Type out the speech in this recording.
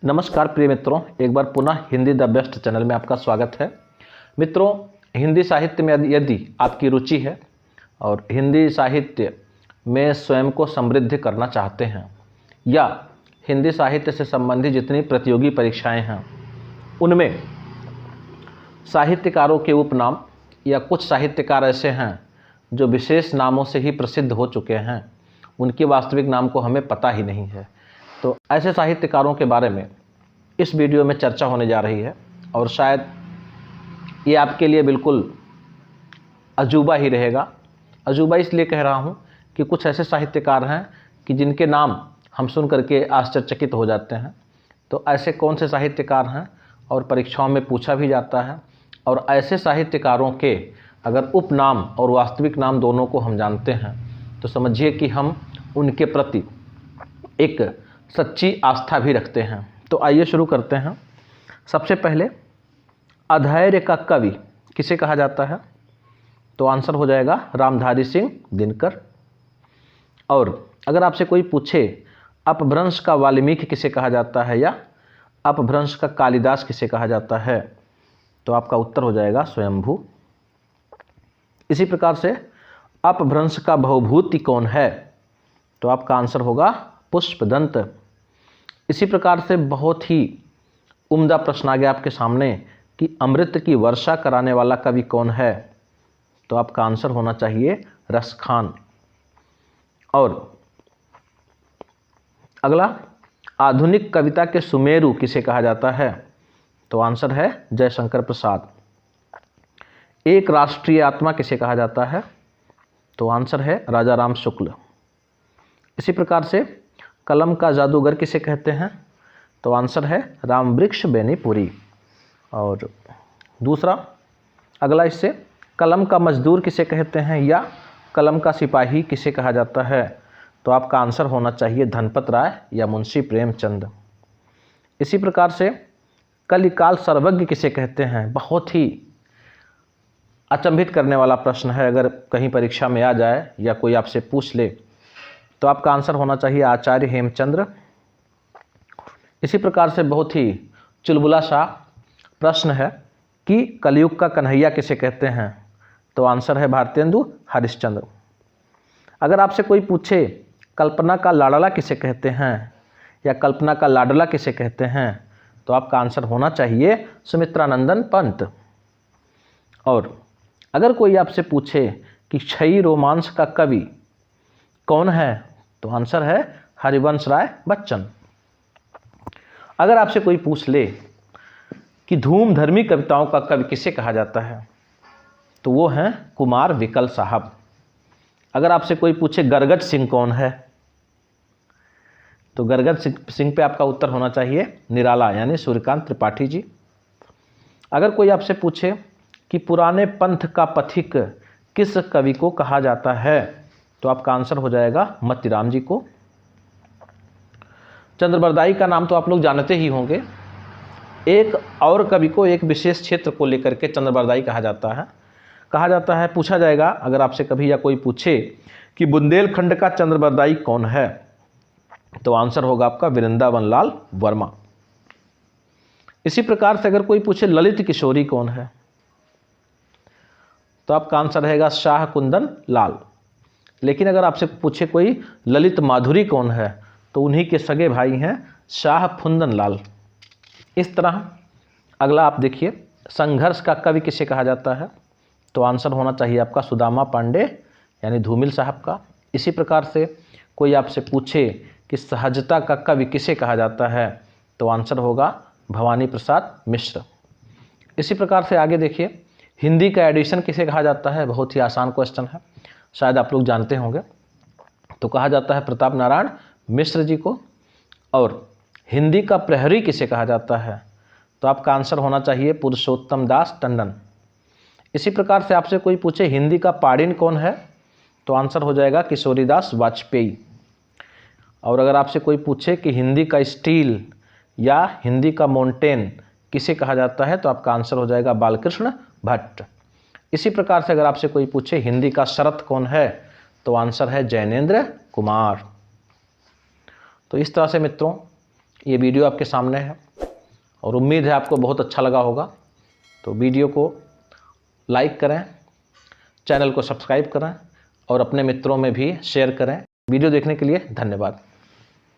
नमस्कार प्रिय मित्रों, एक बार पुनः हिंदी द बेस्ट चैनल में आपका स्वागत है। मित्रों, हिंदी साहित्य में यदि आपकी रुचि है और हिंदी साहित्य में स्वयं को समृद्ध करना चाहते हैं या हिंदी साहित्य से संबंधित जितनी प्रतियोगी परीक्षाएं हैं उनमें साहित्यकारों के उपनाम या कुछ साहित्यकार ऐसे हैं जो विशेष नामों से ही प्रसिद्ध हो चुके हैं, उनके वास्तविक नाम को हमें पता ही नहीं है, तो ऐसे साहित्यकारों के बारे में इस वीडियो में चर्चा होने जा रही है। और शायद ये आपके लिए बिल्कुल अजूबा ही रहेगा। अजूबा इसलिए कह रहा हूँ कि कुछ ऐसे साहित्यकार हैं कि जिनके नाम हम सुन करके आश्चर्यचकित हो जाते हैं। तो ऐसे कौन से साहित्यकार हैं और परीक्षाओं में पूछा भी जाता है, और ऐसे साहित्यकारों के अगर उपनाम और वास्तविक नाम दोनों को हम जानते हैं तो समझिए कि हम उनके प्रति एक सच्ची आस्था भी रखते हैं। तो आइए शुरू करते हैं। सबसे पहले अधैर्य का कवि किसे कहा जाता है? तो आंसर हो जाएगा रामधारी सिंह दिनकर। और अगर आपसे कोई पूछे अपभ्रंश का वाल्मीकि किसे कहा जाता है या अपभ्रंश का कालिदास किसे कहा जाता है, तो आपका उत्तर हो जाएगा स्वयंभू। इसी प्रकार से अपभ्रंश का भवभूति कौन है, तो आपका आंसर होगा पुष्पदंत। इसी प्रकार से बहुत ही उम्दा प्रश्न आ गया आपके सामने कि अमृत की वर्षा कराने वाला कवि कौन है, तो आपका आंसर होना चाहिए रसखान। और अगला, आधुनिक कविता के सुमेरु किसे कहा जाता है, तो आंसर है जयशंकर प्रसाद। एक राष्ट्रीय आत्मा किसे कहा जाता है, तो आंसर है राजा राम शुक्ल। इसी प्रकार से कलम का जादूगर किसे कहते हैं, तो आंसर है रामवृक्ष बेनीपुरी। और दूसरा अगला, इससे कलम का मजदूर किसे कहते हैं या कलम का सिपाही किसे कहा जाता है, तो आपका आंसर होना चाहिए धनपत राय या मुंशी प्रेमचंद। इसी प्रकार से कलिकाल सर्वज्ञ किसे कहते हैं, बहुत ही अचंभित करने वाला प्रश्न है। अगर कहीं परीक्षा में आ जाए या कोई आपसे पूछ ले तो आपका आंसर होना चाहिए आचार्य हेमचंद्र। इसी प्रकार से बहुत ही चुलबुला सा प्रश्न है कि कलयुग का कन्हैया किसे कहते हैं, तो आंसर है भारतेंदु हरिश्चंद्र। अगर आपसे कोई पूछे कल्पना का लाडला किसे कहते हैं या कल्पना का लाडला किसे कहते हैं, तो आपका आंसर होना चाहिए सुमित्रानंदन पंत। और अगर कोई आपसे पूछे कि क्षयी रोमांस का कवि कौन है, तो आंसर है हरिवंश राय बच्चन। अगर आपसे कोई पूछ ले कि धूमधर्मी कविताओं का कवि किसे कहा जाता है, तो वो हैं कुमार विकल साहब। अगर आपसे कोई पूछे गरगट सिंह कौन है, तो गरगट सिंह पे आपका उत्तर होना चाहिए निराला यानी सूर्यकांत त्रिपाठी जी। अगर कोई आपसे पूछे कि पुराने पंथ का पथिक किस कवि को कहा जाता है, तो आपका आंसर हो जाएगा मतीराम जी को। चंद्रबरदाई का नाम तो आप लोग जानते ही होंगे। एक और कवि को एक विशेष क्षेत्र को लेकर के चंद्रबरदाई कहा जाता है। पूछा जाएगा अगर आपसे कभी या कोई पूछे कि बुंदेलखंड का चंद्रबरदाई कौन है, तो आंसर होगा आपका वृंदावन लाल वर्मा। इसी प्रकार से अगर कोई पूछे ललित किशोरी कौन है, तो आपका आंसर रहेगा शाह कुंदन लाल। लेकिन अगर आपसे पूछे कोई ललित माधुरी कौन है, तो उन्हीं के सगे भाई हैं शाह फुंदन लाल। इस तरह अगला आप देखिए, संघर्ष का कवि किसे कहा जाता है, तो आंसर होना चाहिए आपका सुदामा पांडे यानी धूमिल साहब का। इसी प्रकार से कोई आपसे पूछे कि सहजता का कवि किसे कहा जाता है, तो आंसर होगा भवानी प्रसाद मिश्र। इसी प्रकार से आगे देखिए, हिंदी का एडिशन किसे कहा जाता है, बहुत ही आसान क्वेश्चन है, शायद आप लोग जानते होंगे। तो कहा जाता है प्रताप नारायण मिश्र जी को। और हिंदी का प्रहरी किसे कहा जाता है, तो आपका आंसर होना चाहिए पुरुषोत्तम दास टंडन। इसी प्रकार से आपसे कोई पूछे हिंदी का पाडिन कौन है, तो आंसर हो जाएगा किशोरीदास वाजपेयी। और अगर आपसे कोई पूछे कि हिंदी का स्टील या हिंदी का मोन्टेन किसे कहा जाता है, तो आपका आंसर हो जाएगा बालकृष्ण भट्ट। इसी प्रकार से अगर आपसे कोई पूछे हिंदी का शरत कौन है, तो आंसर है जैनेन्द्र कुमार। तो इस तरह से मित्रों ये वीडियो आपके सामने है और उम्मीद है आपको बहुत अच्छा लगा होगा। तो वीडियो को लाइक करें, चैनल को सब्सक्राइब करें और अपने मित्रों में भी शेयर करें। वीडियो देखने के लिए धन्यवाद।